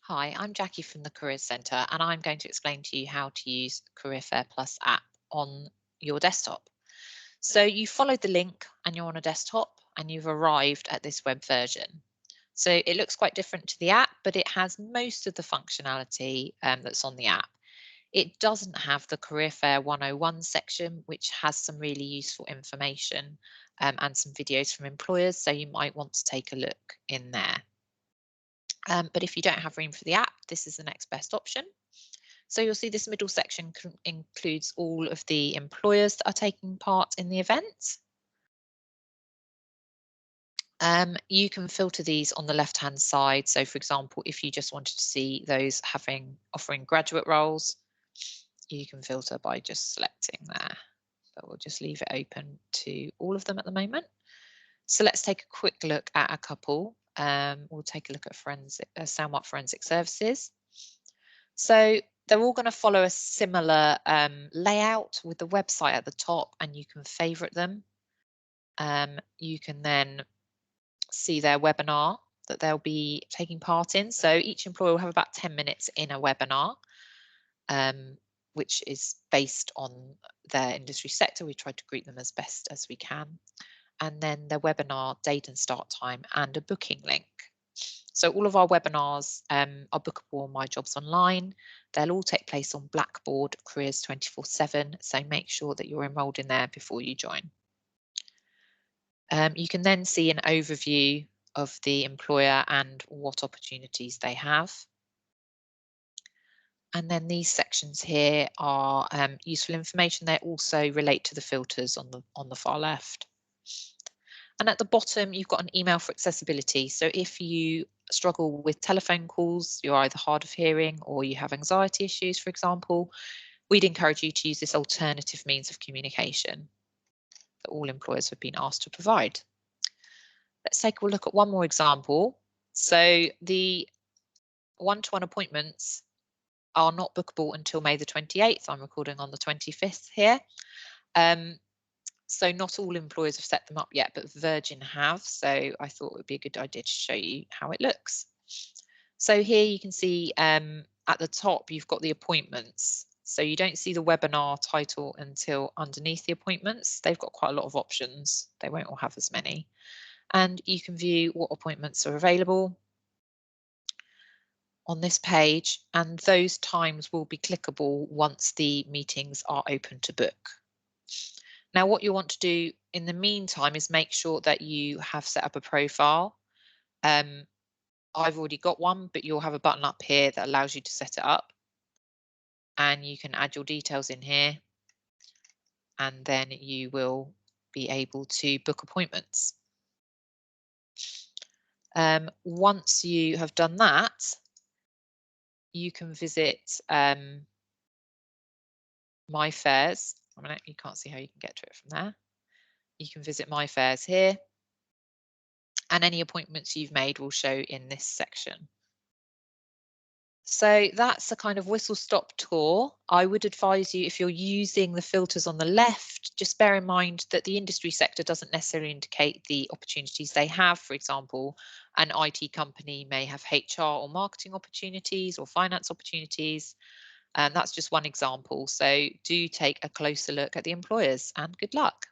Hi, I'm Jackie from the Careers Centre and I'm going to explain to you how to use Career Fair Plus app on your desktop. So you followed the link and you're on a desktop and you've arrived at this web version. So it looks quite different to the app, but it has most of the functionality that's on the app. It doesn't have the Career Fair 101 section, which has some really useful information and some videos from employers. So you might want to take a look in there. But if you don't have room for the app, this is the next best option. So you'll see this middle section includes all of the employers that are taking part in the event. You can filter these on the left-hand side. So for example, if you just wanted to see those offering graduate roles, you can filter by just selecting there. But we'll just leave it open to all of them at the moment. So let's take a quick look at a couple. We'll take a look at SoundMark Forensic Services. So they're all going to follow a similar layout with the website at the top, and you can favorite them. You can then see their webinar that they'll be taking part in. So each employer will have about 10 minutes in a webinar, which is based on their industry sector. We try to group them as best as we can. And then the webinar date and start time and a booking link. So all of our webinars are bookable on My Jobs Online. They'll all take place on Blackboard Careers 24/7. So make sure that you're enrolled in there before you join. You can then see an overview of the employer and what opportunities they have. And then these sections here are useful information. They also relate to the filters on the far left. And at the bottom, you've got an email for accessibility. So if you struggle with telephone calls, you're either hard of hearing or you have anxiety issues, for example, we'd encourage you to use this alternative means of communication that all employers have been asked to provide. Let's take a look at one more example. So the one-to-one appointments are not bookable until May the 28th. I'm recording on the 25th here. So not all employers have set them up yet, but Virgin have. So I thought it would be a good idea to show you how it looks. So here you can see at the top, you've got the appointments. So you don't see the webinar title until underneath the appointments. They've got quite a lot of options. They won't all have as many. And you can view what appointments are available on this page, and those times will be clickable once the meetings are open to book. Now, what you want to do in the meantime is make sure that you have set up a profile. I've already got one, but you'll have a button up here that allows you to set it up. And you can add your details in here. And then you will be able to book appointments. Once you have done that, you can visit My Fairs. I mean, you can't see how you can get to it from there. You can visit My Fairs here, and any appointments you've made will show in this section. So that's a kind of whistle-stop tour. I would advise you, if you're using the filters on the left, just bear in mind that the industry sector doesn't necessarily indicate the opportunities they have. For example, an IT company may have HR or marketing opportunities or finance opportunities. And that's just one example. So do take a closer look at the employers, and good luck.